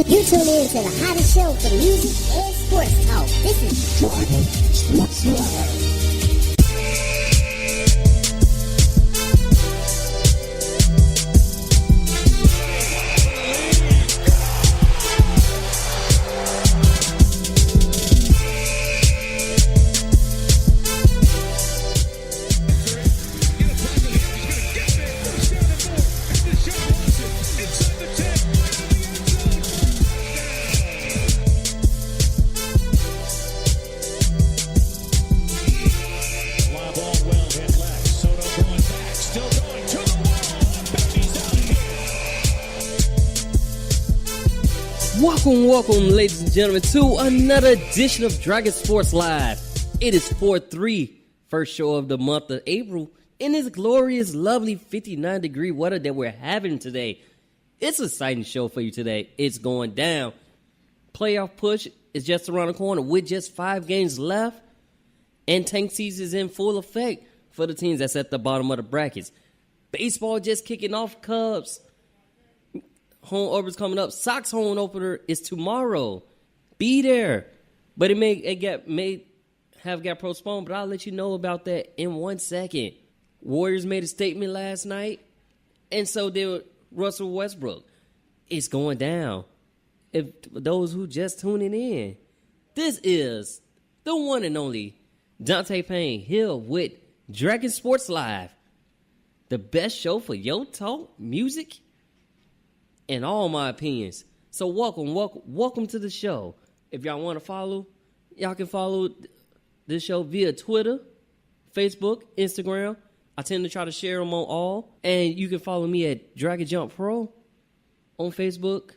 You tune in to the hottest show for music and sports talk. This is Dragon Sports Live. Welcome, ladies and gentlemen, to another edition of Dragon Sports Live. It is 4/3, first show of the month of April, in this glorious, lovely 59-degree weather that we're having today. It's an exciting show for you today. It's going down. Playoff push is just around the corner with just 5 games left, and tank season is in full effect for the teams that's at the bottom of the brackets. Baseball just kicking off. Cubs home opener's coming up. Sox home opener is tomorrow. Be there. But it may have got postponed, but I'll let you know about that in 1 second. Warriors made a statement last night, and so did Russell Westbrook. It's going down. If those who just tuning in, this is the one and only Dante Payne here with Dragon Sports Live, the best show for yo talk, music, and all my opinions. So welcome to the show. If y'all want to follow, y'all can follow this show via Twitter, Facebook, Instagram. I tend to try to share them on all. And you can follow me at Dragon Jump Pro on Facebook,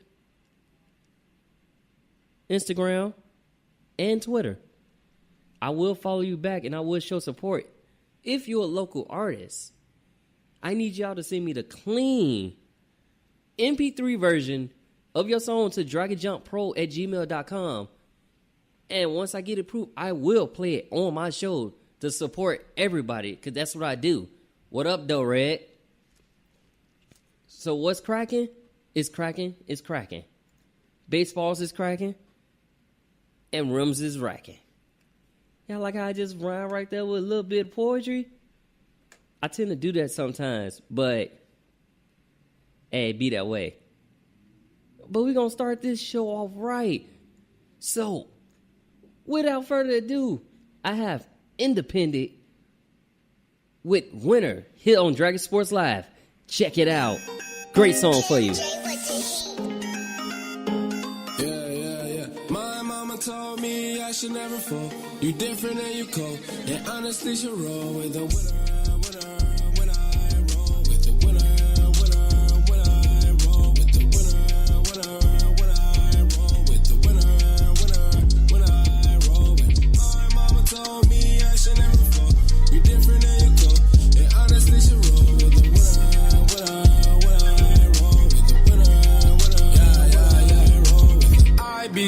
Instagram, and Twitter. I will follow you back and I will show support. If you're a local artist, I need y'all to send me the clean MP3 version of your song to dragonjumppro@gmail.com. And once I get it approved, I will play it on my show to support everybody, because that's what I do. What up, though, Red? So what's cracking? It's cracking. It's cracking. Baseballs is cracking. And rims is racking. Y'all like how I just rhyme right there with a little bit of poetry? I tend to do that sometimes, but hey, be that way. But we're going to start this show off right. So, without further ado, I have Independent with Winner here on Dragon Sports Live. Check it out. Great song for you. Yeah. My mama told me I should never fall. You different and you cold. And honestly, should roll with the winner.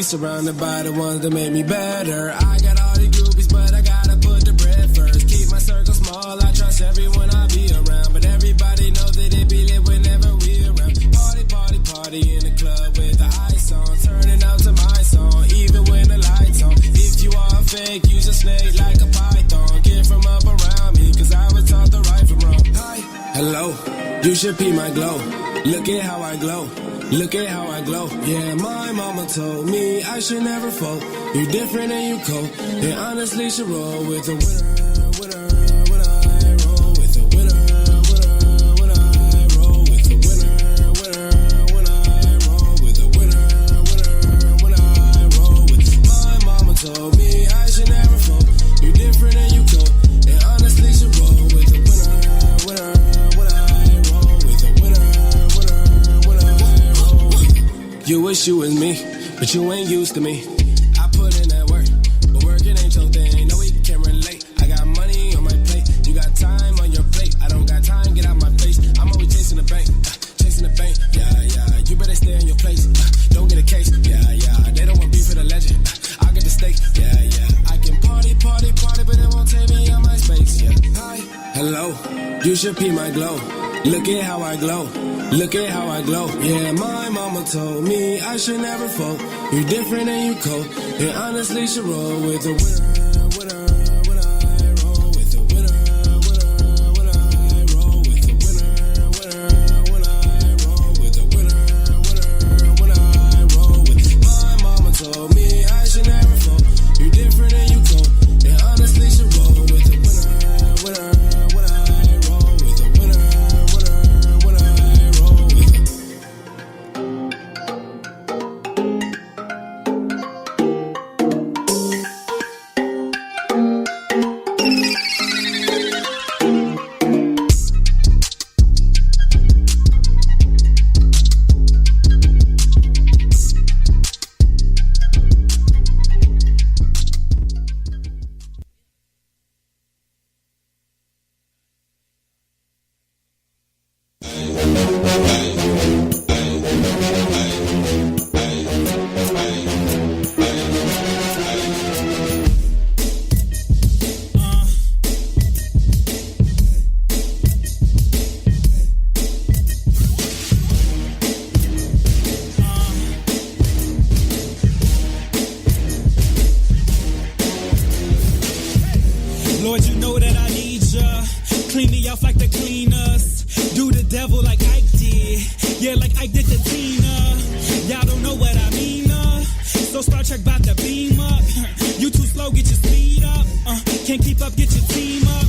Surrounded by the ones that make me better. I got all the groupies, but I gotta put the bread first. Keep my circle small, I trust everyone I be around. But everybody knows that it be lit whenever we around. Party in the club with the ice on. Turning out to my song, even when the lights on. If you are fake, use a snake like a python. Get from up around me, cause I was taught the right from wrong. Hi, hello, you should be my glow. Look at how I glow. Look at how I glow. Yeah, my mama told me I should never fall. You different and you cold. And honestly should roll with the winner. When I roll with the winner. When I roll with the winner. When I roll with the winner. When I roll with. My mama told me I should never fall. You different and you cold. And honestly should roll with the winner. When I roll with the winner. You wish you was me, but you ain't used to me. I put in that work, but working ain't your thing. No, we can relate. I got money on my plate. You got time on your plate. I don't got time, get out my face. I'm always chasing the bank, Yeah. You better stay in your place. Don't get a case. Yeah. They don't want beef for the legend. I'll get the steak. Yeah. I can party, but it won't take me on my space. Yeah. Hi, hello. You should be my glow. Look at how I glow. Look at how I glow. Yeah, my mama told me I should never fold. You different and you cold. And honestly should roll with the winner. Lord, you know that I need ya. Clean me off like the cleaners. Do the devil like Ike did. Yeah, like Ike did the Tina. Y'all don't know what I mean, So Star Trek bout to beam up. You too slow, get your speed up. Can't keep up, get your team up.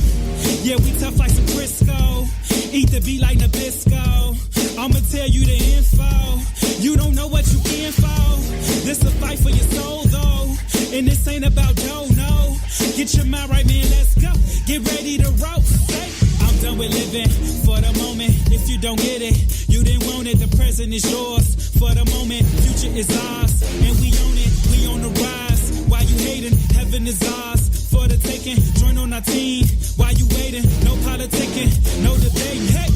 Yeah, we tough like some Crisco. Eat the beat like Nabisco. I'ma tell you the info. You don't know what you in for. This a fight for your soul, though. And this ain't about dough, no. Get your mind right, man, let's go. Get ready to roast. Hey, I'm done with living for the moment. If you don't get it, you didn't want it. The present is yours for the moment. Future is ours, and we own it. We on the rise. Why you hating? Heaven is ours for the taking. Join on our team. Why you waiting? No politicking, no debating. Hey,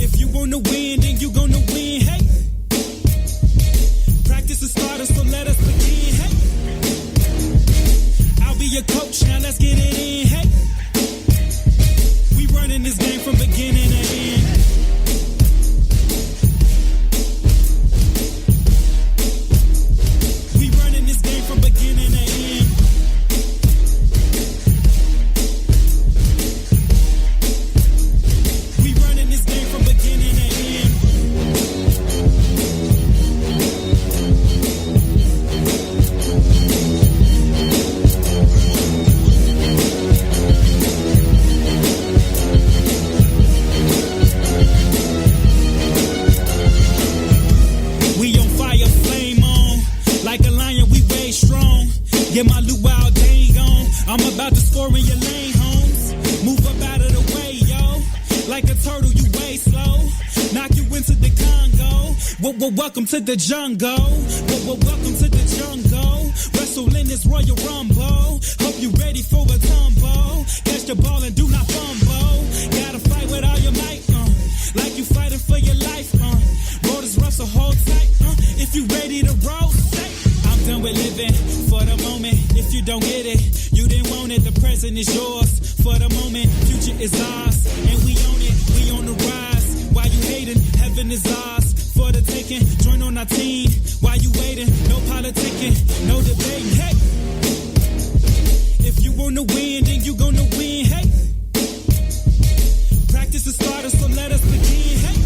if you wanna win, then you gonna win. Hey, practice is started, so let us begin. Hey, I'll be your coach, now let's get it in. Hey, we running this game from beginning to end. We running this game from beginning to end. We running this game from beginning to end. We on fire, flame on. Like a lion, we way strong. Get my loot wild dang on. I'm about to score in your lane, Holmes. Move up out of the way, yo. Like a turtle, you way slow. Knock you into the Congo. Welcome to the jungle. Welcome to the jungle. Wrestle in this Royal Rumble. Hope you ready for a tumble. Catch the ball and do not fumble. Gotta fight with all your might, like you fighting for your life, Roll this Russell, hold tight, if you ready to roll, say. I'm done with living for the moment. If you don't get it, you didn't want it. The present is yours for the moment. Future is ours, and we own it. We on the rise. Why you hating? Heaven is ours for the taking. Join on our team. Why you waiting? No politicking, no debating. Hey, if you wanna win, then you gonna win. Hey, practice is started, so let us begin. Hey,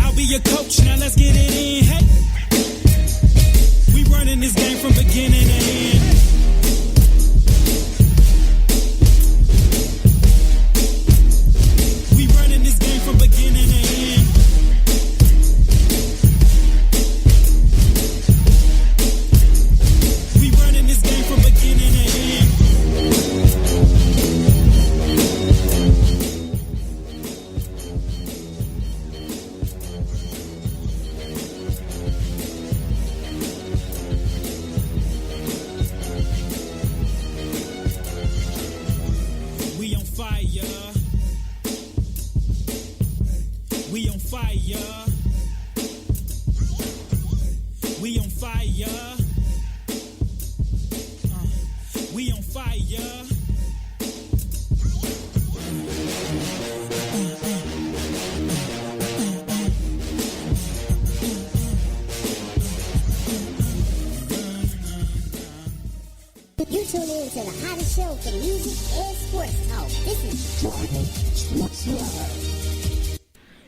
I'll be your coach, now let's get it in. Hey, we running this game from beginning to end. We running this game from beginning to end. We running this game from beginning to end. We on fire. We on fire. We on fire. We on fire. for music and sports talk. This is Dragon Sports Live.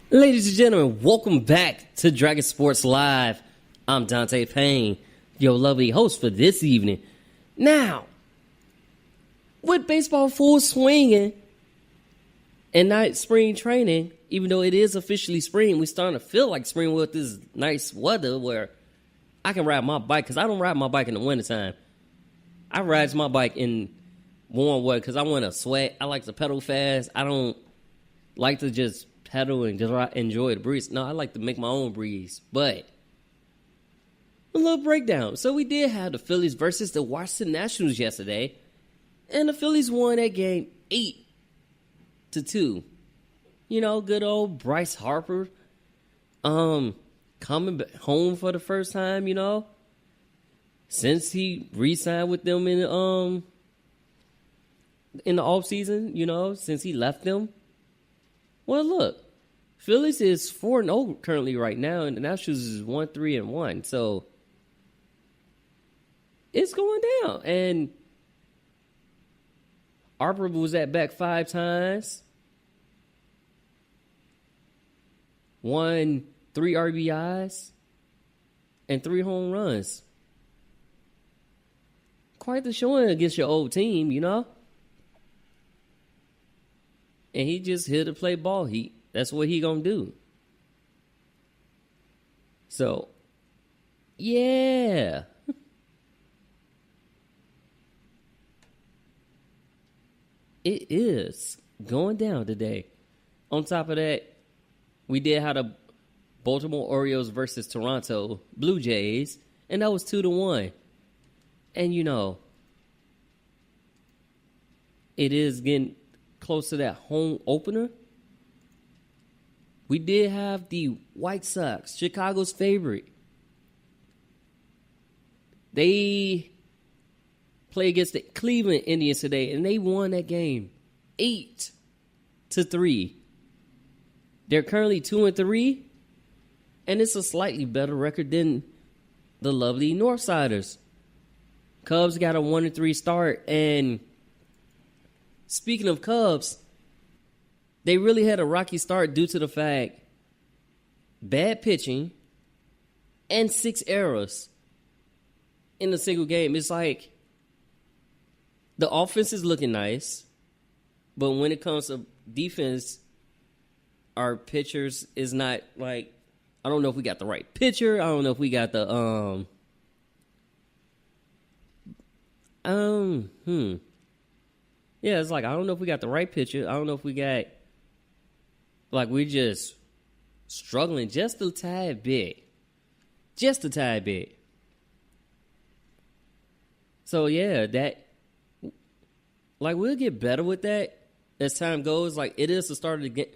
Ladies and gentlemen, welcome back to Dragon Sports Live. I'm Dante Payne, your lovely host for this evening. Now, with baseball full swinging and not spring training, even though it is officially spring, we're starting to feel like spring with this nice weather where I can ride my bike, because I don't ride my bike in the wintertime. I ride my bike in warm weather because I want to sweat. I like to pedal fast. I don't like to just pedal and just enjoy the breeze. No, I like to make my own breeze. But a little breakdown. So we did have the Phillies versus the Washington Nationals yesterday, and the Phillies won that game 8-2. You know, good old Bryce Harper, coming home for the first time. You know, since he re-signed with them in the offseason. You know, since he left them. Well, look, Phillies is 4-0 currently right now, and the Nationals is 1-3-1. So it's going down. And Harper was at back 5 times, won 3 RBIs and 3 home runs. Quite the showing against your old team, you know. And he just here to play ball. That's what he gonna do. So, yeah. It is going down today. On top of that, we did have the Baltimore Orioles versus Toronto Blue Jays, and that was 2-1. And you know, it is getting close to that home opener. We did have the White Sox, Chicago's favorite. They play against the Cleveland Indians today, and they won that game 8-3. They're currently 2-3, and it's a slightly better record than the lovely Northsiders. Cubs got a 1-3 start, and speaking of Cubs, they really had a rocky start due to the fact bad pitching and 6 errors in a single game. It's like the offense is looking nice, but when it comes to defense, our pitchers is not like, I don't know if we got the right pitcher. I don't know if we got the yeah, it's like, I don't know if we got the right pitcher. I don't know if we got, like, we're just struggling just a tad bit. Just a tad bit. So, yeah, that, like, we'll get better with that as time goes. Like, it is the start of the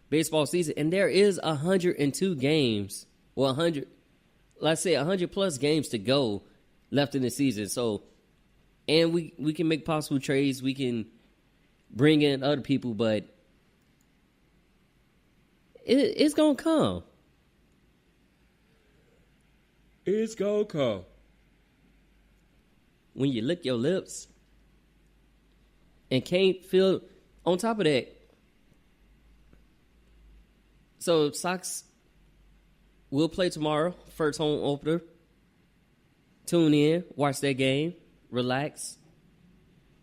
baseball season, and there is 102 games, well, 100, let's say 100 plus games to go left in the season. So, and we can make possible trades. We can bring in other people, but it's going to come. It's going to come. When you lick your lips and can't feel, on top of that, so Sox will play tomorrow, first home opener. Tune in, watch that game, relax.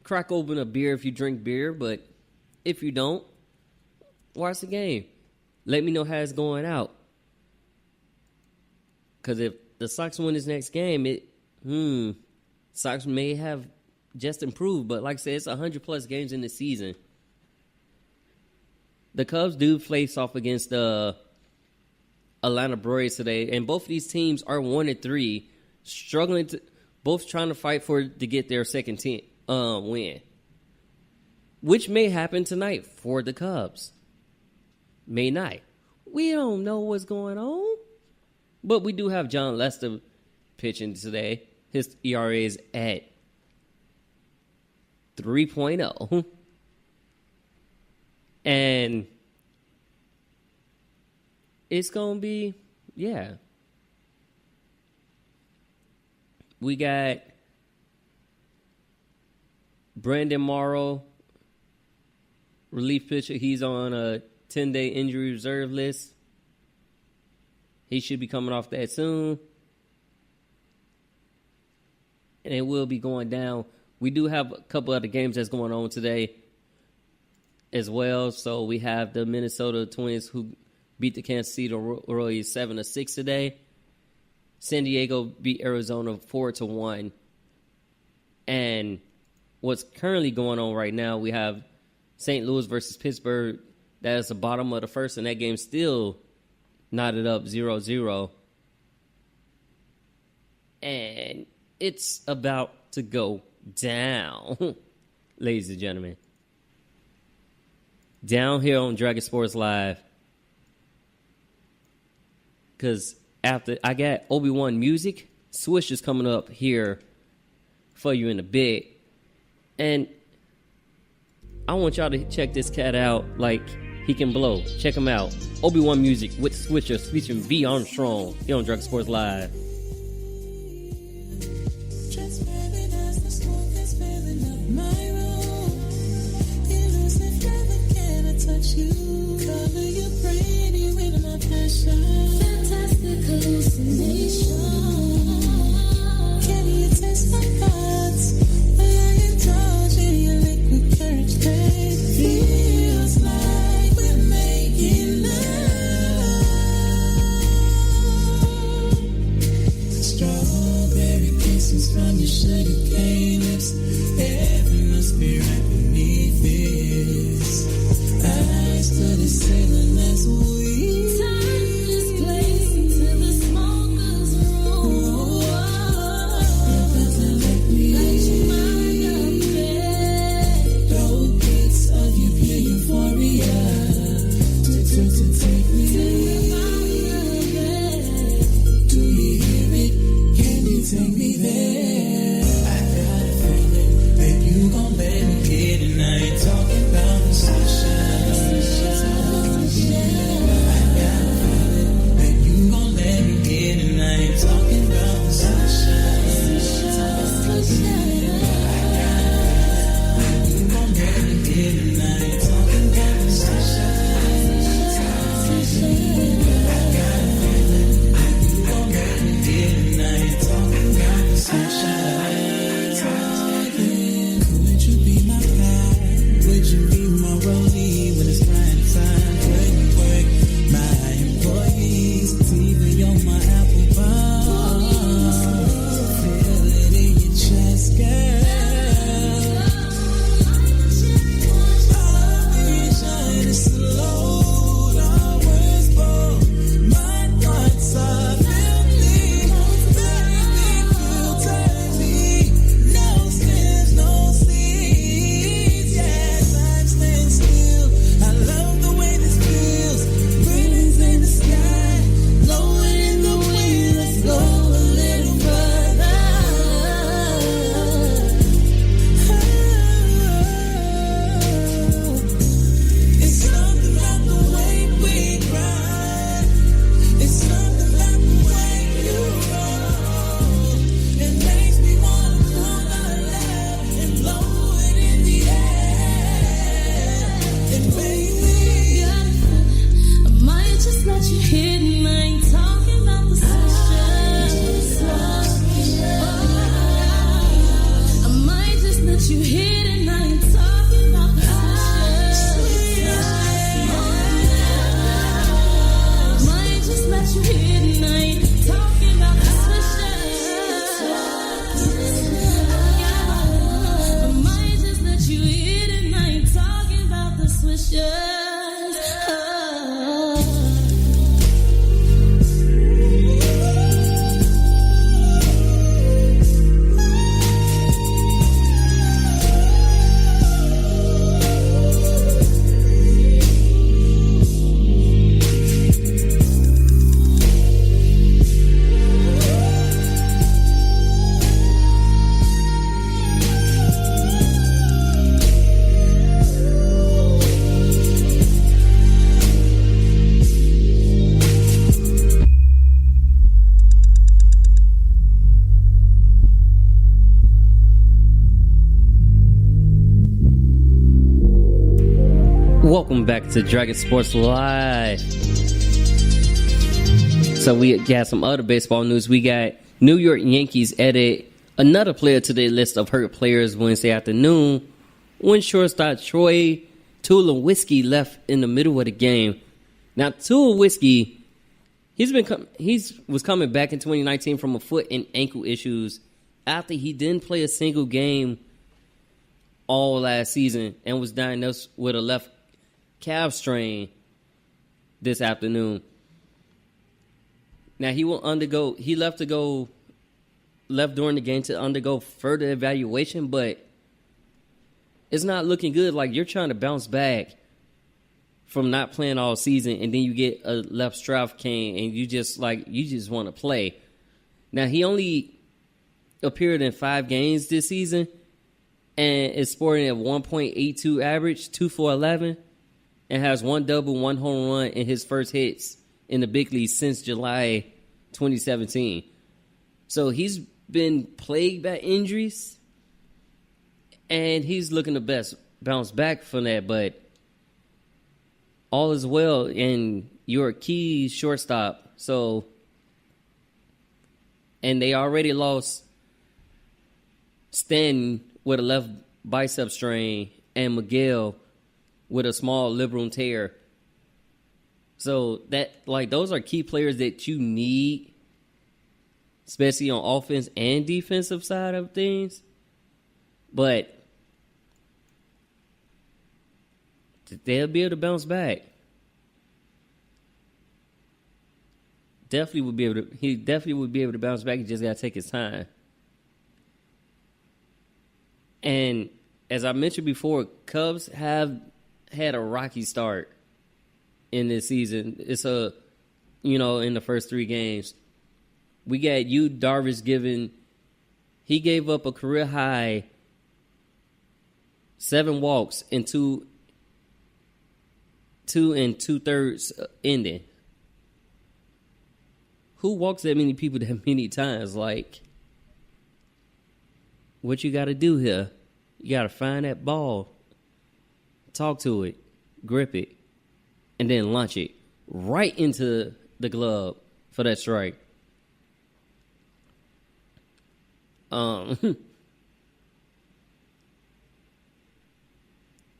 Crack open a beer if you drink beer, but if you don't, watch the game. Let me know how it's going out. Because if the Sox win this next game, Sox may have just improved. But like I said, it's 100 plus games in the season. The Cubs do face off against the Atlanta Braves today, and both of these teams are 1-3, struggling to, both trying to fight to get their second win, which may happen tonight for the Cubs. May not. We don't know what's going on, but we do have John Lester pitching today. His ERA is at 3.0. And it's going to be, yeah. We got Brandon Morrow, relief pitcher, he's on a 10-day injury reserve list. He should be coming off that soon. And it will be going down. We do have a couple other games that's going on today as well. So we have the Minnesota Twins who beat the Kansas City Royals 7-6 today. San Diego beat Arizona 4-1. And what's currently going on right now, we have St. Louis versus Pittsburgh. That is the bottom of the first, and that game's still knotted up 0-0. And it's about to go down, ladies and gentlemen. Down here on Dragon Sports Live. Because after I got Obi-Wan music, Swish is coming up here for you in a bit. And I want y'all to check this cat out like he can blow. Check him out. Obi-Wan music with Switchers featuring V. Armstrong here on Dragon Sports Live. Fantastic hallucination. Can you taste my thoughts? When I indulge in your liquid courage, babe, feels like we're making love. Strawberry kisses from your sugar cane lips. Heaven must be right beneath this. Eyes to the ceiling as we take me there. I got a feeling that you gon' let me get in Welcome back to Dragon Sports Live. So we got some other baseball news. We got New York Yankees added another player to their list of hurt players Wednesday afternoon when shortstop Troy Tulowitzki left in the middle of the game. Now Tulowitzki, he was coming back in 2019 from a foot and ankle issues after he didn't play a single game all last season and was diagnosed with a left calf strain this afternoon. Now he left during the game to undergo further evaluation, but it's not looking good. Like, you're trying to bounce back from not playing all season, and then you get a left strap cane, and you just want to play. Now, he only appeared in 5 games this season, and is sporting a 1.82 average, 2 for 11, and has 1 double, 1 home run in his first hits in the big league since July 2017. So he's been plagued by injuries, and he's looking to bounce back from that, but all is well, and you're a key shortstop. So, and they already lost Stanton with a left bicep strain and Miguel with a small labrum tear. So those are key players that you need, especially on offense and defensive side of things. But they'll be able to bounce back. He definitely would be able to bounce back. He just got to take his time. And as I mentioned before, Cubs have had a rocky start in this season. It's in the first 3 games. We got Yu Darvish he gave up a career high 7 walks in 2 2.2 ending. Who walks that many people that many times? Like, what you got to do here? You got to find that ball, talk to it, grip it, and then launch it right into the glove for that strike.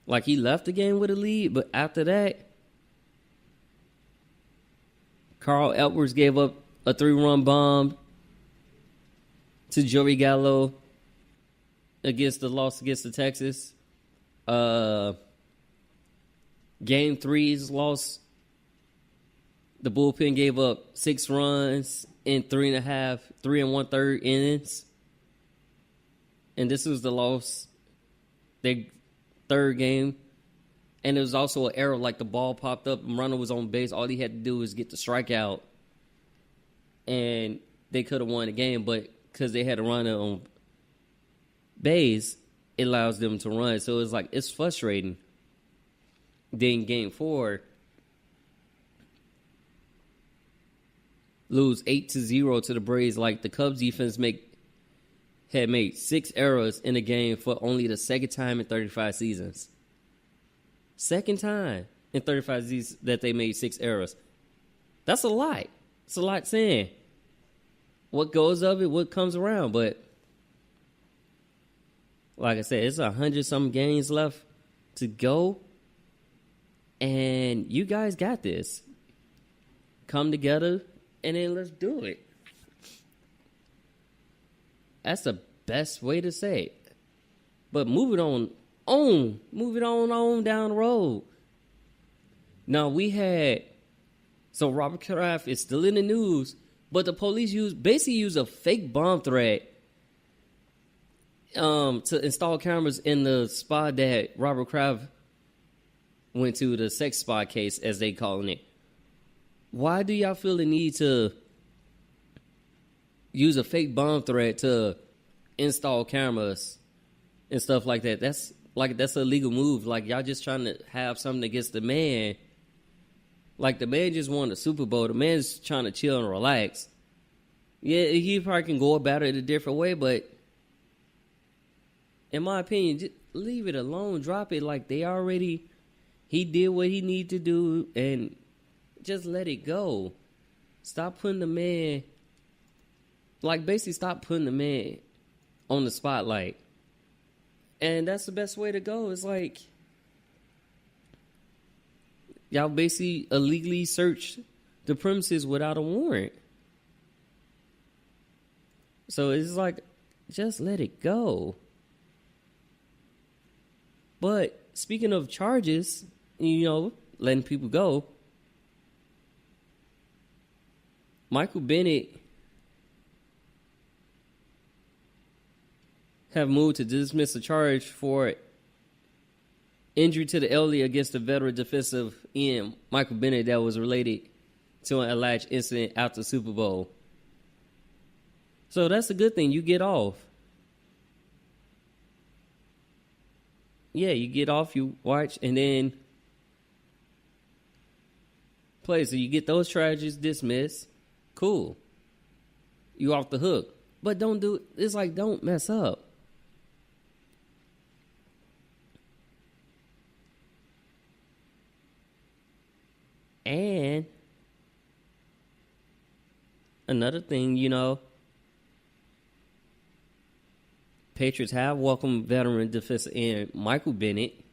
Like, he left the game with a lead, but after that, Carl Edwards gave up a 3-run bomb to Joey Gallo against the loss against the Texas. Game 3's loss. The bullpen gave up 6 runs in 3 1/3 innings. And this was the loss, their 3rd game. And it was also an error, like the ball popped up and runner was on base. All he had to do was get the strikeout. And they could have won the game, but because they had a runner on base, it allows them to run. So it's frustrating. Then game 4, lose 8-0 to the Braves. Like, the Cubs defense had made 6 errors in a game for only the 2nd time in 35 seasons. 2nd time in 35 seasons that they made 6 errors. That's a lot. It's a lot saying. What goes of it, what comes around. But like I said, it's 100-some games left to go. And you guys got this. Come together, and then let's do it. That's the best way to say it. But move it on down the road. Now, so Robert Kraft is still in the news, but the police used a fake bomb threat to install cameras in the spot that Robert Kraft went to, the sex spot case, as they calling it. Why do y'all feel the need to use a fake bomb threat to install cameras and stuff like that? That's a legal move. Like, y'all just trying to have something against the man. Like, the man just won the Super Bowl. The man's trying to chill and relax. Yeah, he probably can go about it a different way, but in my opinion, just leave it alone. Drop it. Like, they already He did what he needed to do and just let it go. Stop putting the man, basically stop putting the man on the spotlight. And that's the best way to go. It's like, y'all basically illegally searched the premises without a warrant. So it's like, just let it go. But speaking of charges, letting people go, Michael Bennett have moved to dismiss a charge for injury to the elderly against the veteran defensive end, Michael Bennett, that was related to an alleged incident after the Super Bowl. So that's a good thing. You get off. Yeah, you get off, you watch, and then play. So you get those charges dismissed. Cool. You off the hook. But don't mess up. And another thing, Patriots have welcomed veteran defensive end Michael Bennett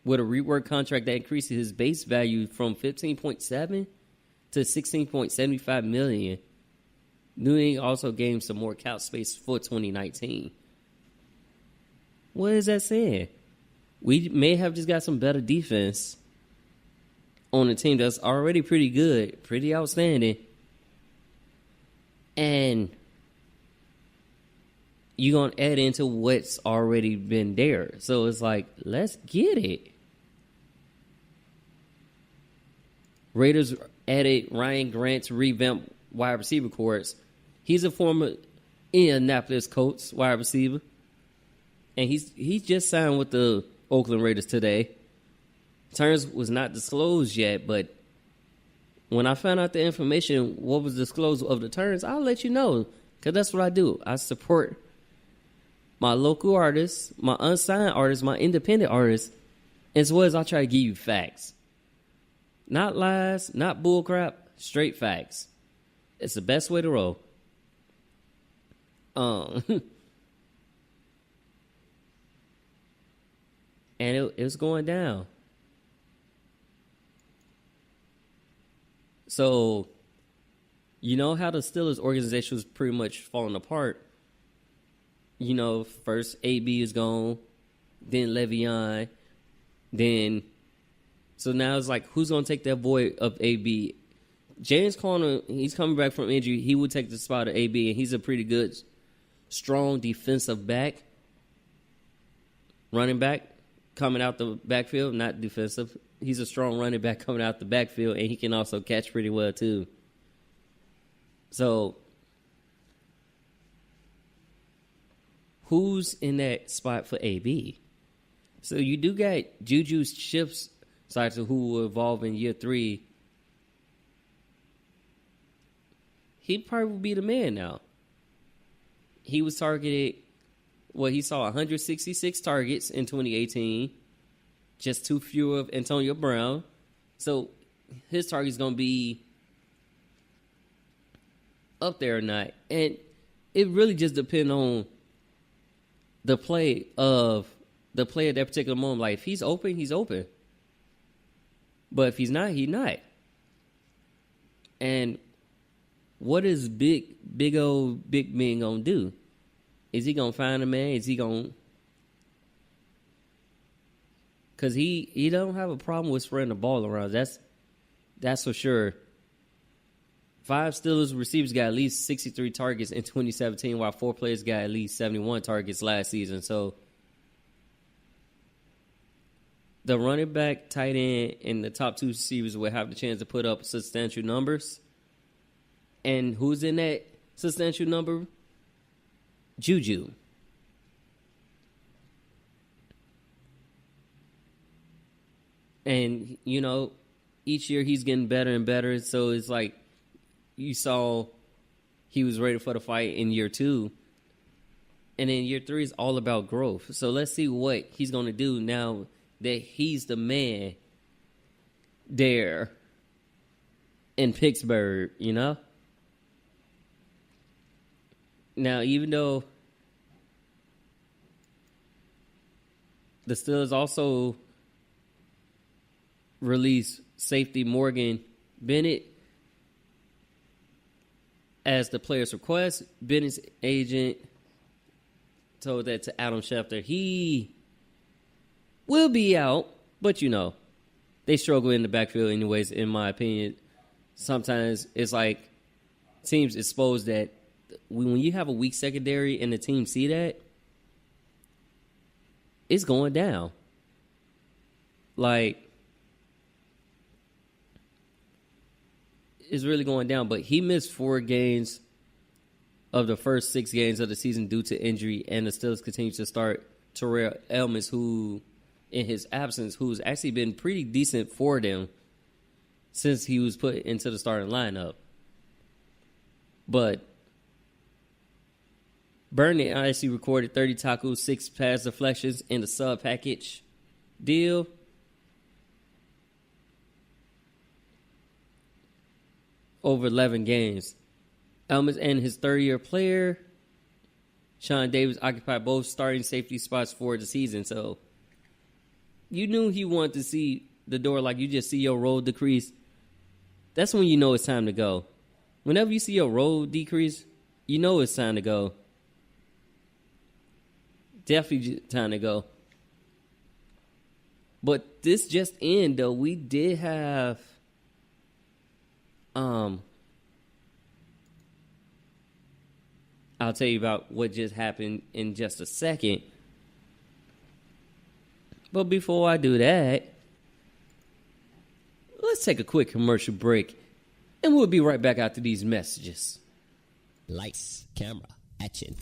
with a rework contract that increases his base value from $15.7 to $16.75 million. New England also gained some more cap space for 2019. What is that saying? We may have just got some better defense on a team that's already pretty good, pretty outstanding, and you're going to add into what's already been there. So it's like, let's get it. Raiders added Ryan Grant to revamp wide receiver corps. He's a former Indianapolis Colts wide receiver, and he's just signed with the Oakland Raiders today. Terms was not disclosed yet, but when I found out the information, what was disclosed of the terms, I'll let you know, because that's what I do. I support my local artists, my unsigned artists, my independent artists, as well as I try to give you facts. Not lies, not bullcrap, straight facts. It's the best way to roll. And it was going down. So, you know how the Steelers organization was pretty much falling apart. First AB is gone, then Le'Veon, then... So now it's like, who's going to take that void of AB? James Conner, he's coming back from injury. He would take the spot of AB, and he's a pretty good, strong defensive back. Running back coming out the backfield, not defensive. He's a strong running back coming out the backfield, and he can also catch pretty well, too. So, who's in that spot for AB? So, you do got Juju Ships, who will evolve in year 3. He probably will be the man now. He was targeted, he saw 166 targets in 2018. Just 2 fewer of Antonio Brown. So his target's going to be up there or not. And it really just depends on the play of the player at that particular moment. Like, if he's open, he's open. But if he's not, he's not. And what is big man going to do? Is he going to find a man? Is he going to... Because he don't have a problem with spreading the ball around. That's for sure. 5 Steelers receivers got at least 63 targets in 2017, while 4 players got at least 71 targets last season. So the running back, tight end, and the top 2 receivers will have the chance to put up substantial numbers. And who's in that substantial number? Juju. And, each year he's getting better and better. So it's like you saw he was ready for the fight in year 2. And then year 3 is all about growth. So let's see what he's going to do now that he's the man there in Pittsburgh, you know? Now, even though the Steelers also released safety Morgan Bennett as the player's request, Bennett's agent told that to Adam Schefter. He will be out, but you know, they struggle in the backfield anyways, in my opinion. Sometimes it's like teams expose that when you have a weak secondary and the team see that, it's going down. Like, it's really going down. But he missed 4 games of the first 6 games of the season due to injury, and the Steelers continue to start Terrell Ellens, who, in his absence, who's actually been pretty decent for them since he was put into the starting lineup. But Burnett actually recorded 30 tackles, 6 pass deflections in the sub-package deal. Over 11 games. Ellens and his third-year player, Sean Davis, occupied both starting safety spots for the season. So you knew he wanted to see the door, like you just see your role decrease. That's when you know it's time to go. Whenever you see your role decrease, you know it's time to go. Definitely time to go. But this just in, though, we did have I'll tell you about what just happened in just a second. But before I do that, let's take a quick commercial break, and we'll be right back after these messages. Lights, camera, action.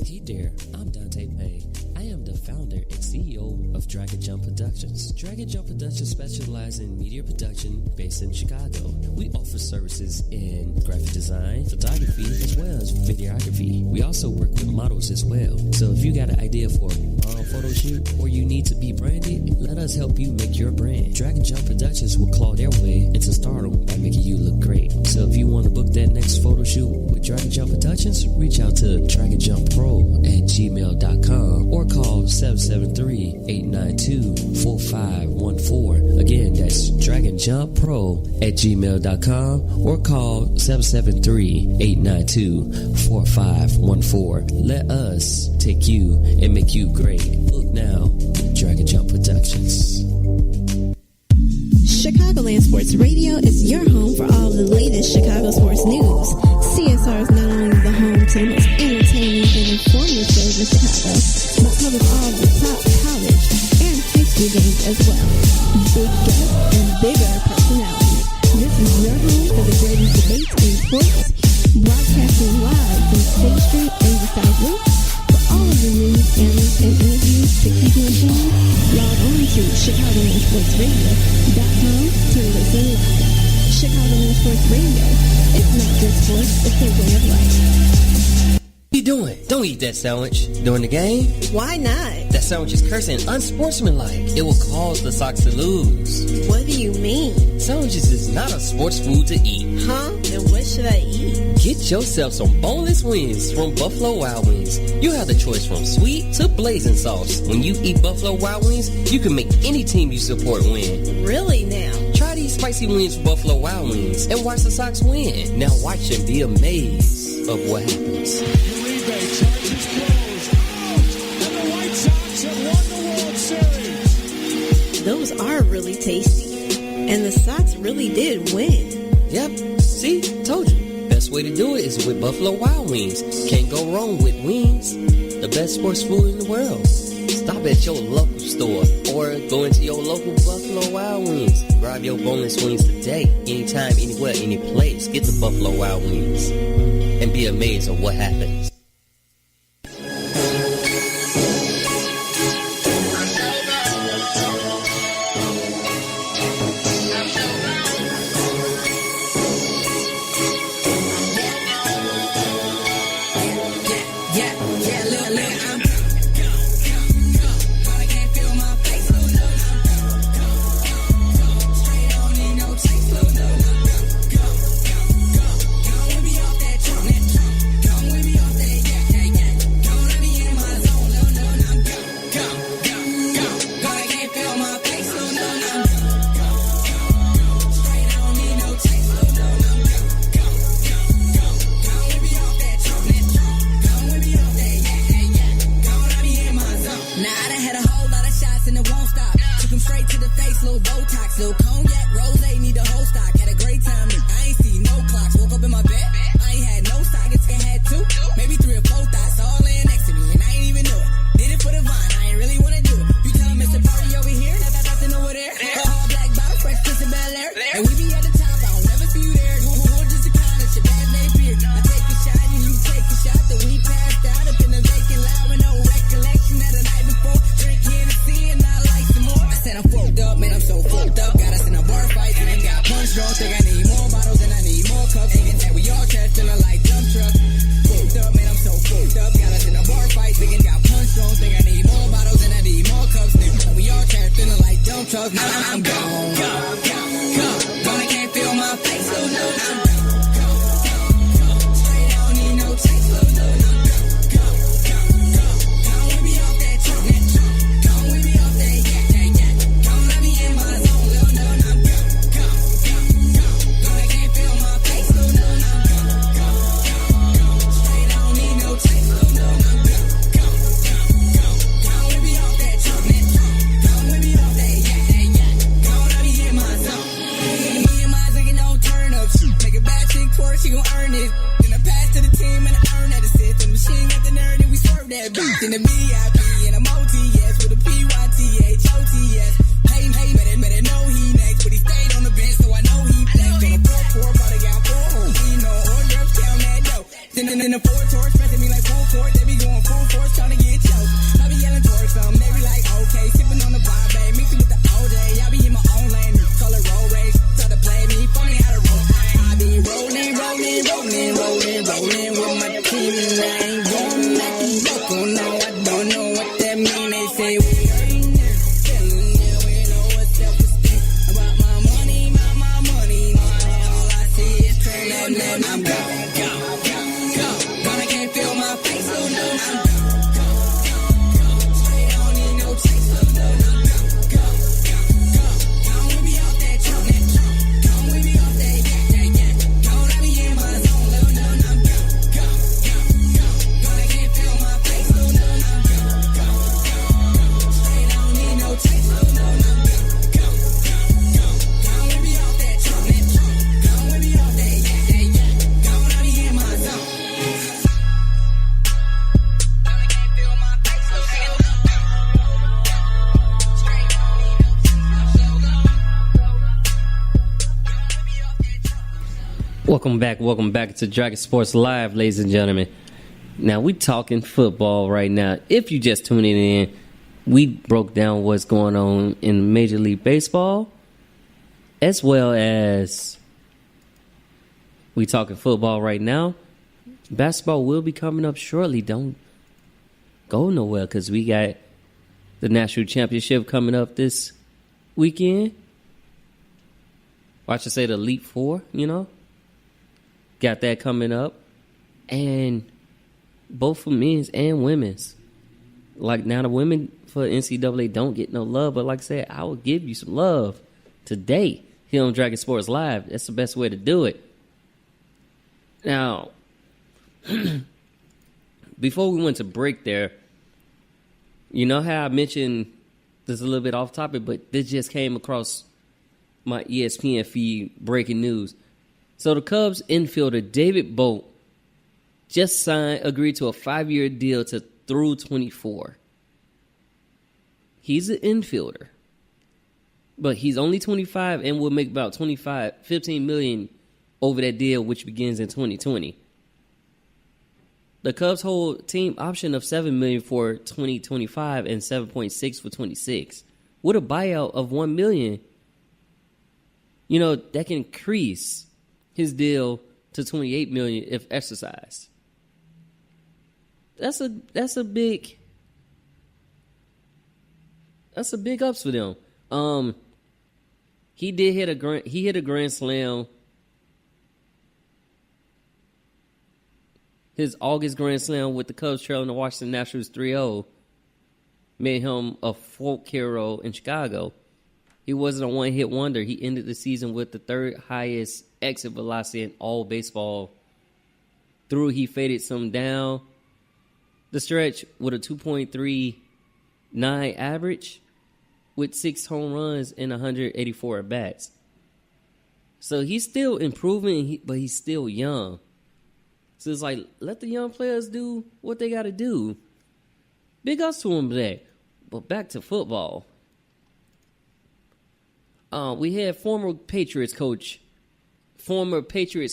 Hey there, I'm Dante Payne. I am the founder and CEO of Dragon Jump Productions. Dragon Jump Productions specializes in media production based in Chicago. We offer services in graphic design, photography, as well as videography. We also work with models as well. So if you got an idea for a photo shoot or you need to be branded, let us help you make your brand. Dragon Jump Productions will claw their way into stardom by making you look great. So if you want to book that next photo shoot with Dragon Jump Productions, reach out to dragonjumppro@gmail.com or call 773-892-4514. Again, that's dragonjumppro@gmail.com or call 773-892-4514. Let us take you and make you great. Look now, Dragon Jump Productions. Chicagoland Sports Radio is your home for all the latest Chicago sports news. CSR is not only the home to the most entertaining and informative shows in Chicago, but covers all the top college and high school games as well. Big guests and bigger personalities. This is your home for the greatest debates in sports, broadcasting live from State Street in the South Loop. For all of the news, analysts, and interviews to keep you informed, log on to ChicagolandSportsRadio.com to listen live. Chicagoland Sports Radio. It's not just sports, it's a way of life. What you doing? Don't eat that sandwich during the game. Why not? That sandwich is cursing unsportsmanlike. It will cause the Sox to lose. What do you mean? Sandwiches is not a sports food to eat. Huh? Then what should I eat? Get yourself some boneless wings from Buffalo Wild Wings. You have the choice from sweet to blazing sauce. When you eat Buffalo Wild Wings, you can make any team you support win. Really now? Try these spicy wings from Buffalo Wild Wings and watch the Sox win. Now watch and be amazed of what happens. Charges close. And the White Sox have won the World Series. Those are really tasty. And the Sox really did win. Yep, see? Told you. Best way to do it is with Buffalo Wild Wings. Can't go wrong with wings. The best sports food in the world. Stop at your local store or go into your local Buffalo Wild Wings. Grab your boneless wings today. Anytime, anywhere, any place. Get the Buffalo Wild Wings and be amazed at what happens. strong, think I need more bottles and I need more cups. Thinking that we all trash, feeling like dump truck. Fucked up, man, I'm so fucked up. Got us in a bar fight, thinking got punched strong. Think I need more bottles and I need more cups. Nigga, we all trash, feeling like dump trucks. Now I'm gone. Gone, I can't feel my face, so no, I'm gone. Straight, I don't need no chase, so no, I'm gone. Gone, we be off that truck, gone, we be off that yak. Gone, let me in my zone, no, I'm gone. Gone, I can't feel my face, so no, I'm gone. Straight, I don't need no chase, so no, I'm gone. Gone, we be off that truck, gone, we be off that yak. Gone, let me in my zone. Me and my nigga don't turn up. Make a bad chick twerk, she gon' earn it. Then I pass to the team and I earn that assist. And the machine got the nerd and we serve that beat. Then the VIP and I'm OTS with a PYTHOTS. Hey, better know he next. But he stayed on the bench, so I know he flexed. On a 4-4, brought a gal 4 home. He know hors d'oeuvres, count that dough. Then in the 4 torch, pressing me like full court. They be going full force, trying to get choked. I be yelling towards them, they be like, okay. Sipping on the vibe, babe, mix it with the OJ. I be in my own lane, call it roll race. Try to play me, funny how to roll. I be rolling with my team and I ain't going like a local. No, I don't know what that mean. They say we hurting there, feeling there, we know what's self-esteem. About my money. All I see is train and I'm gone. I can't feel my face, so no, I'm gone. Straight, I don't need no chase, so no, I'm gone. Gone, we be off that truck, gone, we be off that yak. Gone, let me in my zone, no, I'm gone. I can't feel my face, so no, I'm gone. Straight, I don't need no chase, so no, I'm gone. Gone, we be off that truck, gone, we be off that yak. Gone, let me in my zone. Welcome back to Dragon Sports Live, ladies and gentlemen. Now, we talking football right now. If you just tuning in, we broke down what's going on in Major League Baseball, as well as we talking football right now. Basketball will be coming up shortly. Don't go nowhere, because we got the National Championship coming up this weekend. Or I should say the Elite Four, Got that coming up. And both for men's and women's. Like, now the women for NCAA don't get no love. But like I said, I will give you some love today here on Dragon Sports Live. That's the best way to do it. Now, before we went to break there, you know how I mentioned this a little bit off topic, but this just came across my ESPN feed, breaking news. So the Cubs infielder David Bolt just agreed to a 5-year deal through 24. He's an infielder, but he's only 25 and will make about $15 million over that deal, which begins in 2020. The Cubs hold team option of $7 million for 2025 and $7.6 for 26, with a buyout of $1 million. That can increase his deal to $28 million if exercised. That's a big ups for them. He hit a grand slam. His August grand slam with the Cubs trailing the Washington Nationals 3-0 made him a folk hero in Chicago. He wasn't a one-hit wonder. He ended the season with the third highest exit velocity in all baseball. He faded some down the stretch with a 2.39 average with 6 home runs and 184 at-bats. So he's still improving, but he's still young. So it's like, let the young players do what they got to do. Big ups to him today. But back to football. We had former Patriots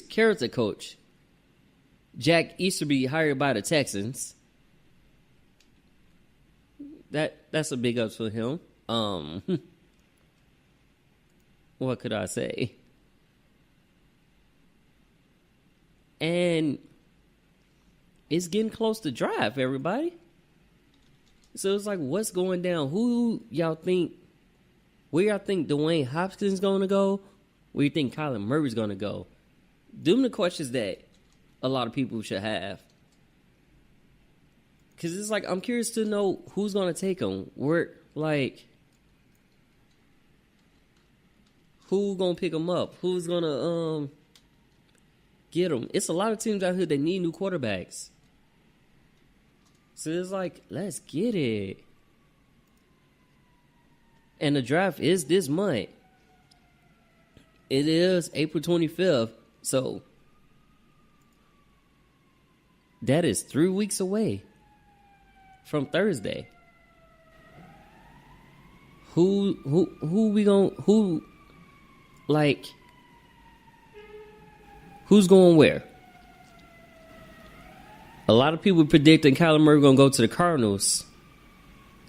character coach, Jack Easterby, hired by the Texans. That's a big ups for him. What could I say? And it's getting close to draft, everybody. So it's like, what's going down? Who y'all think, where y'all think Dwayne Hopkins going to go? Where you think Kyler Murray's going to go? Them the questions that a lot of people should have. Because it's like, I'm curious to know who's going to take them. Where, like, who's going to pick them up? Who's going to get them? It's a lot of teams out here that need new quarterbacks. So it's like, let's get it. And the draft is this month. It is April 25th. So that is 3 weeks away from Thursday. Who's going where? A lot of people predicting Kyler Murray going to go to the Cardinals.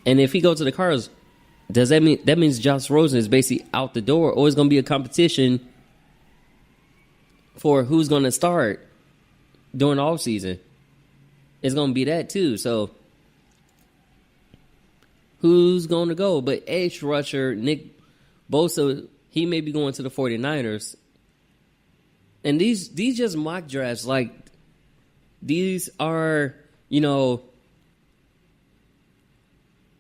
And if he goes to the Cardinals, does that means Josh Rosen is basically out the door, or it's going to be a competition for who's going to start during the offseason? It's going to be that too. So who's going to go? But edge rusher Nick Bosa, he may be going to the 49ers. And these just mock drafts, like, these are, that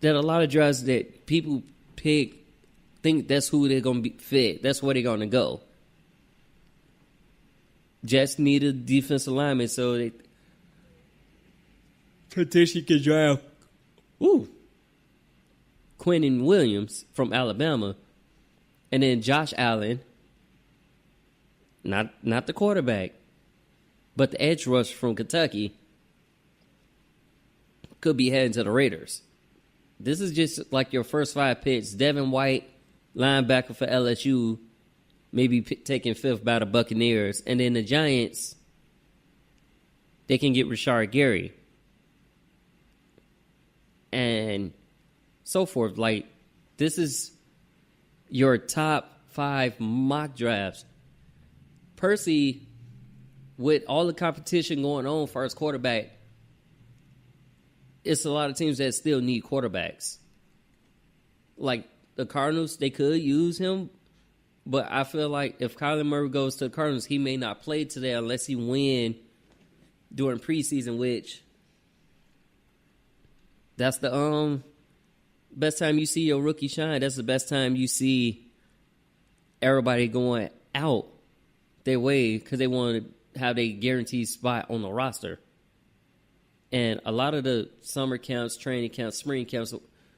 a lot of drafts that people pick, think that's who they're going to be fit. That's where they're going to go. Jets need a defensive lineman, so they potentially could draft Quinnen Williams from Alabama, and then Josh Allen, not the quarterback, but the edge rush from Kentucky, could be heading to the Raiders. This is just like your first 5 picks. Devin White, linebacker for LSU, maybe taken 5th by the Buccaneers. And then the Giants, they can get Rashard Gary. And so forth. Like, this is your top 5 mock drafts. Percy, with all the competition going on for his quarterback, it's a lot of teams that still need quarterbacks. Like the Cardinals, they could use him, but I feel like if Kyler Murray goes to the Cardinals, he may not play today unless he win during preseason, which that's the best time you see your rookie shine. That's the best time you see everybody going out their way because they want to have a guaranteed spot on the roster. And a lot of the summer camps, training camps, spring camps,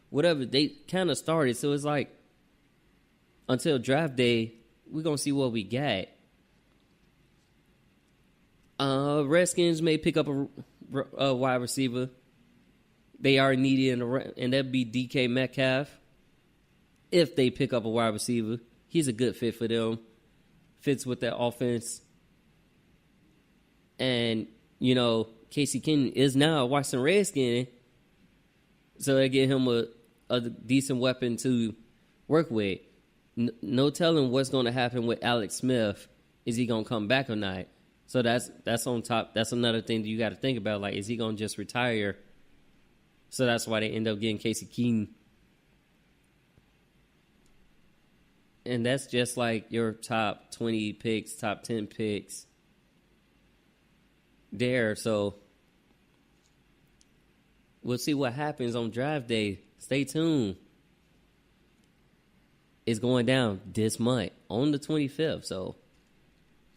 whatever, they kind of started. So it's like, until draft day, we're going to see what we got. Redskins may pick up a wide receiver. They are needy, and that'd be DK Metcalf. If they pick up a wide receiver, he's a good fit for them. Fits with their offense. And, Casey Keenum is now a Washington Redskin, so they get him a decent weapon to work with. No telling what's going to happen with Alex Smith. Is he going to come back or not? So that's on top. That's another thing that you got to think about. Like, is he going to just retire? So that's why they end up getting Casey Keenum. And that's just like your top 20 picks, top 10 picks there. So we'll see what happens on draft day. Stay tuned. It's going down this month on the 25th. So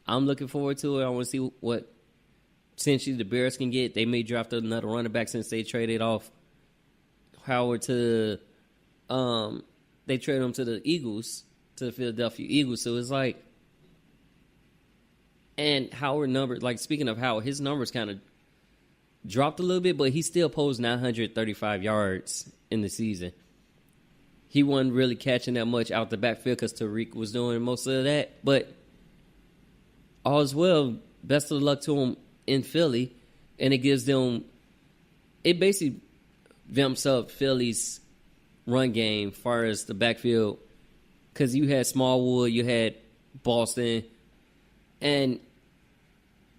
I'm looking forward to it. I want to see what essentially the Bears can get. They may draft another running back since they traded off Howard to they traded him to the Eagles, to the Philadelphia Eagles. So it's like, and Howard numbered, like, speaking of Howard, his numbers kind of dropped a little bit, but he still posed 935 yards in the season. He wasn't really catching that much out the backfield because Tariq was doing most of that. But all's well. Best of luck to him in Philly. And it gives them, it basically vamps up Philly's run game as far as the backfield. Because you had Smallwood, you had Boston, and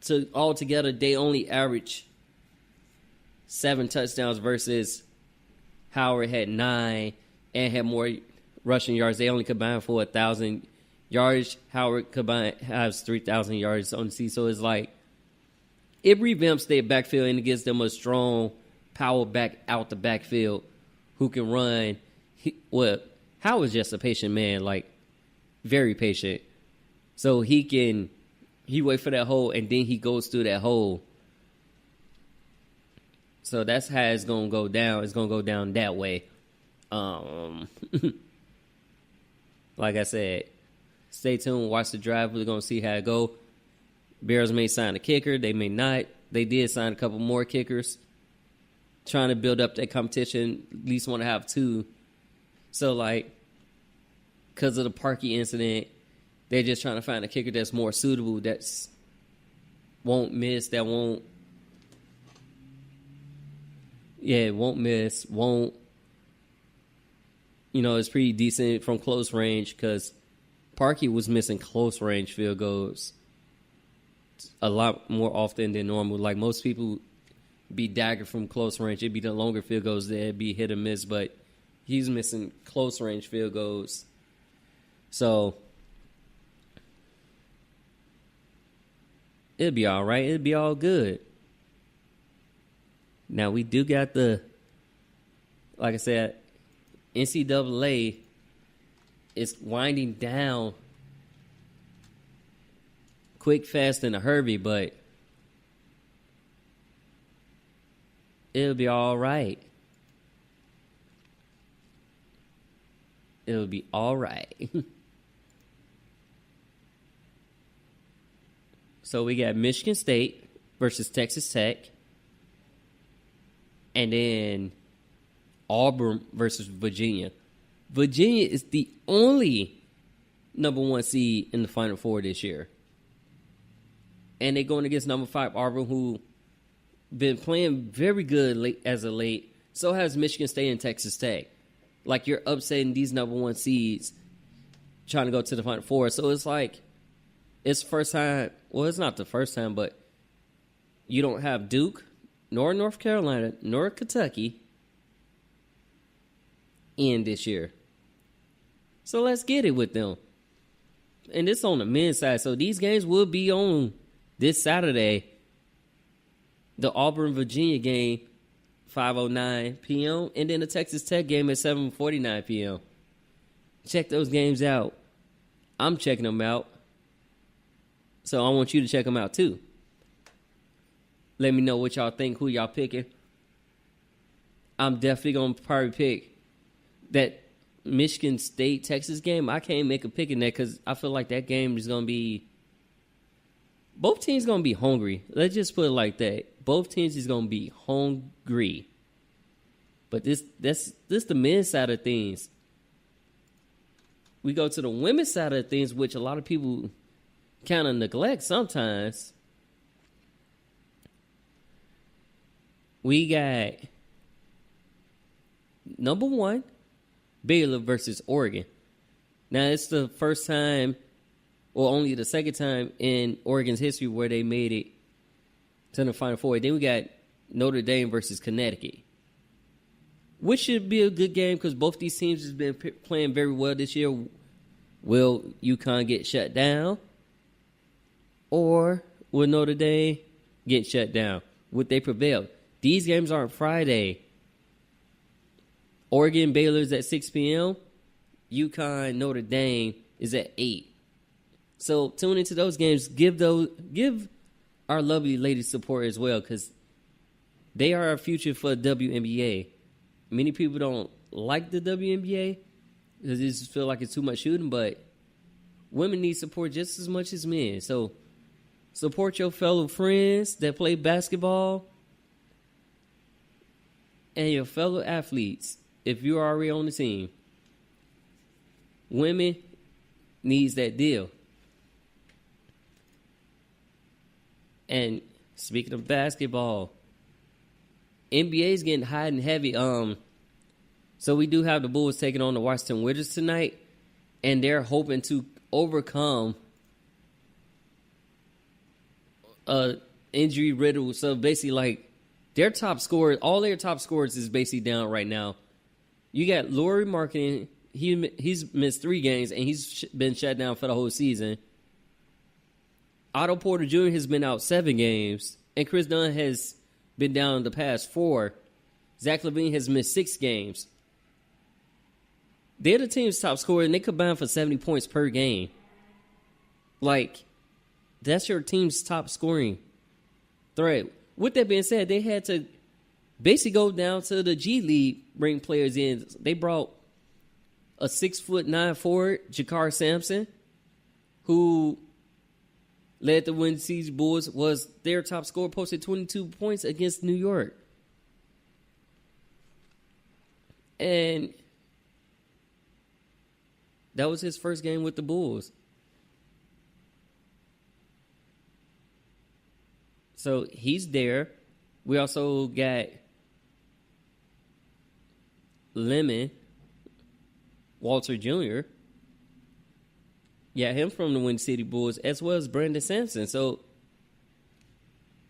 So altogether, they only average 7 touchdowns versus Howard had 9 and had more rushing yards. They only combined for 1,000 yards. Howard combined has 3,000 yards on the season. So it's like it revamps their backfield and it gives them a strong power back out the backfield who can run. Howard's just a patient man, like very patient. So he wait for that hole and then he goes through that hole. So that's how it's going to go down. It's going to go down that way. Like I said, stay tuned. Watch the drive. We're going to see how it go. Bears may sign a kicker. They may not. They did sign a couple more kickers. Trying to build up that competition. At least want to have 2. So, like, because of the Parkey incident, they're just trying to find a kicker that's more suitable, that's won't miss, that won't miss, it's pretty decent from close range because Parkey was missing close range field goals a lot more often than normal. Like most people be dagger from close range. It'd be the longer field goals that'd be hit or miss, but he's missing close range field goals. So it'll be all right. It'll be all good. Now, we do got like I said, NCAA is winding down quick, fast, in a hurry, but it'll be all right. It'll be all right. So we got Michigan State versus Texas Tech. And then Auburn versus Virginia. Virginia is the only number 1 seed in the Final Four this year. And they're going against number 5 Auburn, who been playing very good as of late. So has Michigan State and Texas Tech. Like, you're upsetting these number 1 seeds trying to go to the Final Four. So it's like, it's the first time. Well, it's not the first time, but you don't have Duke, nor North Carolina, nor Kentucky in this year. So let's get it with them. And it's on the men's side. So these games will be on this Saturday. The Auburn-Virginia game, 5:09 p.m. And then the Texas Tech game at 7:49 p.m. Check those games out. I'm checking them out. So I want you to check them out too. Let me know what y'all think, who y'all picking. I'm definitely going to probably pick that Michigan State-Texas game. I can't make a pick in that because I feel like that game is going to be... Both teams going to be hungry. Let's just put it like that. Both teams is going to be hungry. But this the men's side of things. We go to the women's side of things, which a lot of people kind of neglect sometimes. We got number 1, Baylor versus Oregon. Now, it's the first time, or only the second time in Oregon's history where they made it to the Final Four. Then we got Notre Dame versus Connecticut, which should be a good game because both these teams have been playing very well this year. Will UConn get shut down? Or will Notre Dame get shut down? Would they prevail? These games aren't Friday. Oregon, Baylor's at 6 p.m. UConn, Notre Dame is at 8. So tune into those games. Give our lovely ladies support as well because they are our future for the WNBA. Many people don't like the WNBA because they just feel like it's too much shooting, but women need support just as much as men. So support your fellow friends that play basketball and your fellow athletes if you're already on the team. Women needs that deal. And speaking of basketball, NBA is getting hot and heavy. So we do have the Bulls taking on the Washington Wizards tonight, and they're hoping to overcome injury riddled. So basically, like, their top scorers, all their top scorers is basically down right now. You got Lauri Markkanen. He's missed 3 games, and he's been shut down for the whole season. Otto Porter Jr. has been out 7 games, and Chris Dunn has been down the past 4. Zach LaVine has missed 6 games. They're the team's top scorer, and they combine for 70 points per game. Like, that's your team's top scoring threat. With that being said, they had to basically go down to the G League, bring players in. They brought a 6'9" forward, Jakar Sampson, who led the Windy City Bulls, was their top scorer, posted 22 points against New York. And that was his first game with the Bulls. So he's there. We also got Lemon Walter Jr. Yeah, him from the Windy City Bulls, as well as Brandon Sampson. So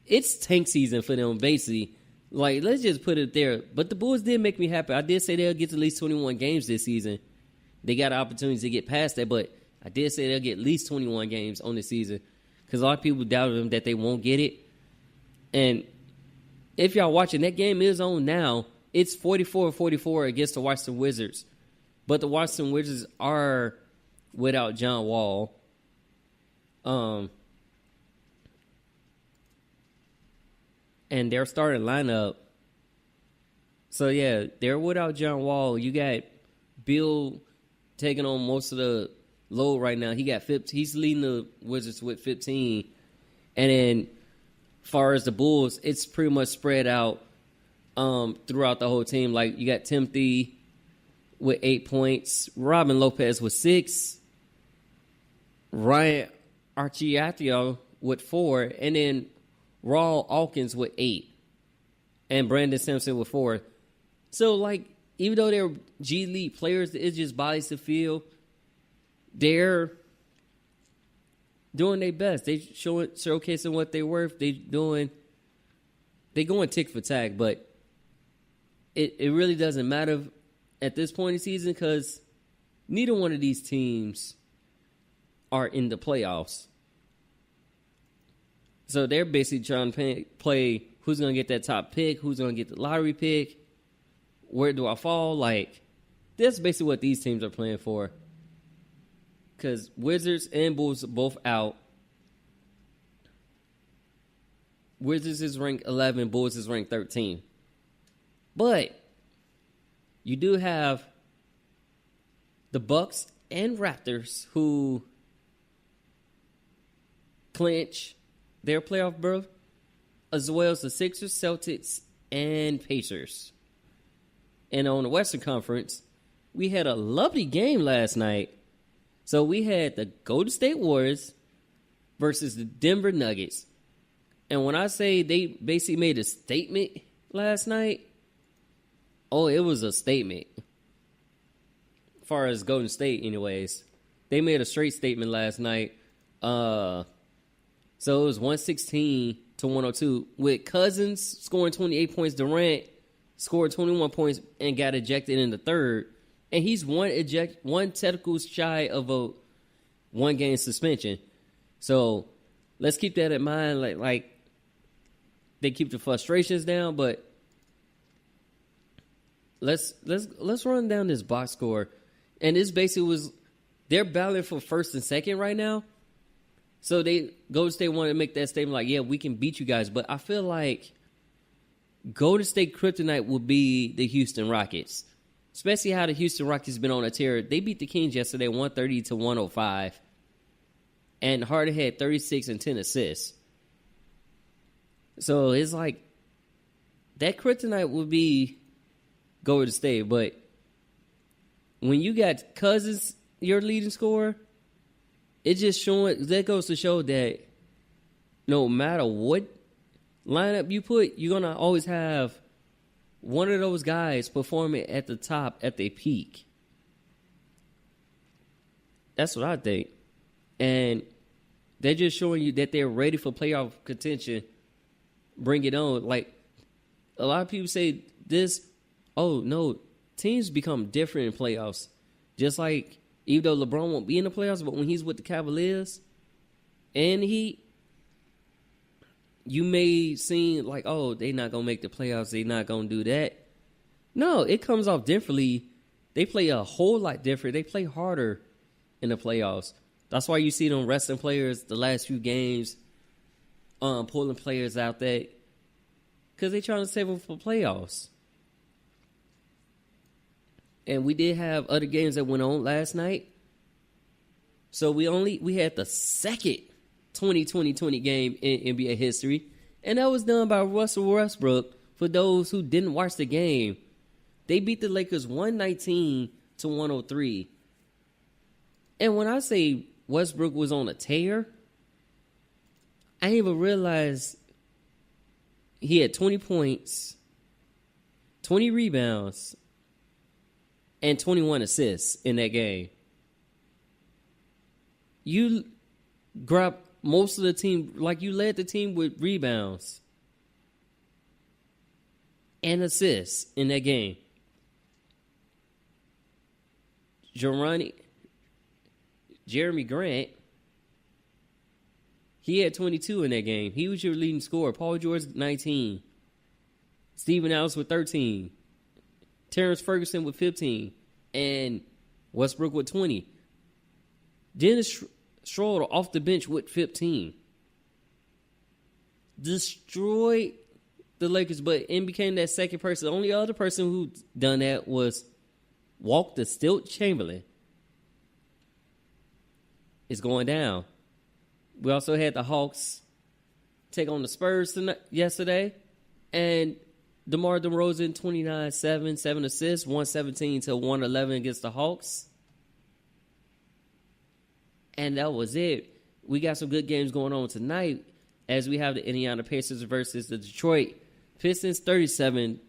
it's tank season for them, basically. Like, let's just put it there. But the Bulls did make me happy. I did say they'll get to at least 21 games this season. They got opportunities to get past that, but I did say they'll get at least 21 games on the season, because a lot of people doubted them that they won't get it. And if y'all watching, that game is on now. It's 44-44 against the Washington Wizards. But the Washington Wizards are without John Wall. And their starting lineup. So, yeah, they're without John Wall. You got Bill taking on most of the load right now. He got 15. He's leading the Wizards with 15. And then, as far as the Bulls, it's pretty much spread out throughout the whole team. Like, you got Timothy with 8 points, Robin Lopez with 6, Ryan Arcidiacono with 4, and then Raul Alkins with 8, and Brandon Sampson with 4. So, like, even though they're G League players, it's just bodies to field. They're doing their best. They showcasing what they're worth. They going tick for tack, but it really doesn't matter at this point in the season, because neither one of these teams are in the playoffs. So they're basically trying to play who's going to get that top pick, who's going to get the lottery pick, where do I fall? Like, that's basically what these teams are playing for. Because Wizards and Bulls are both out. Wizards is ranked 11, Bulls is ranked 13. But you do have the Bucks and Raptors, who clinch their playoff berth, as well as the Sixers, Celtics, and Pacers. And on the Western Conference, we had a lovely game last night. So we had the Golden State Warriors versus the Denver Nuggets. And when I say they basically made a statement last night, oh, it was a statement. As far as Golden State, anyways. They made a straight statement last night. So it was 116-102. With Cousins scoring 28 points, Durant scored 21 points and got ejected in the third. And he's one technical shy of a one-game suspension. So let's keep that in mind. Like they keep the frustrations down, but let's run down this box score. And this basically was, they're battling for first and second right now. So Golden State wanted to make that statement like, yeah, we can beat you guys. But I feel like Golden State kryptonite will be the Houston Rockets. Especially how the Houston Rockets been on a tear. They beat the Kings yesterday 130-105. And Harden had 36 and 10 assists. So it's like that kryptonite will be Golden State. But when you got Cousins, your leading scorer, it just showing, that goes to show that no matter what lineup you put, you're going to always have one of those guys performing at the top at their peak. That's what I think. And They're just showing you that they're ready for playoff contention. Bring it on. Like, a lot of people say this, oh, no, teams become different in playoffs. Just like, even though LeBron won't be in the playoffs, but when he's with the Cavaliers and you may seem like, oh, they're not going to make the playoffs. They're not going to do that. No, it comes off differently. They play a whole lot different. They play harder in the playoffs. That's why you see them resting players the last few games, pulling players out there, because they're trying to save them for playoffs. And we did have other games that went on last night. So we had the second 2020 game in NBA history, and that was done by Russell Westbrook. For those who didn't watch the game, they beat the Lakers 119-103. And when I say Westbrook was on a tear, I didn't even realize he had 20 points, 20 rebounds, and 21 assists in that game. You grabbed most of the team, like you led the team with rebounds and assists in that game. Jeremy Grant, he had 22 in that game. He was your leading scorer. Paul George, 19. Steven Adams with 13. Terrence Ferguson with 15. And Westbrook with 20. Dennis Schroeder off the bench with 15. Destroyed the Lakers, but became that second person. The only other person who done that was Walk the Stilt Chamberlain. It's going down. We also had the Hawks take on the Spurs yesterday. And DeMar DeRozan, 29-7, 7 assists, 117-111 against the Hawks. And that was it. We got some good games going on tonight as we have the Indiana Pacers versus the Detroit Pistons, 37-27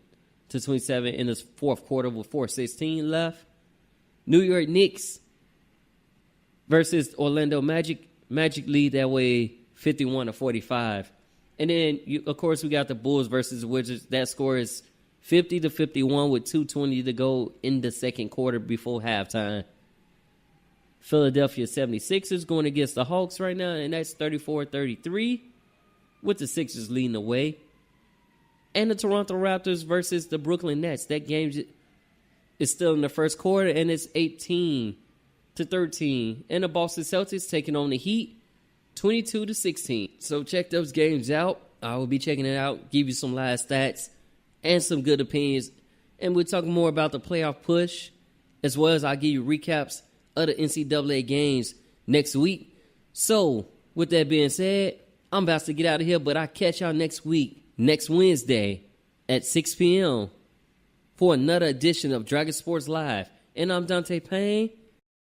in the fourth quarter with 4:16 left. New York Knicks versus Orlando Magic. Magic lead that way 51-45. And then, of course, we got the Bulls versus the Wizards. That score is 50-51 with 2:20 to go in the second quarter before halftime. Philadelphia 76ers going against the Hawks right now, and that's 34-33 with the Sixers leading the way. And the Toronto Raptors versus the Brooklyn Nets. That game is still in the first quarter, and it's 18-13. And the Boston Celtics taking on the Heat, 22-16. So check those games out. I will be checking it out, give you some live stats and some good opinions. And we'll talk more about the playoff push, as well as I'll give you recaps of the NCAA games next week. So, with that being said, I'm about to get out of here, but I'll catch y'all next week, next Wednesday at 6 p.m. for another edition of Dragon Sports Live. And I'm Dante Payne.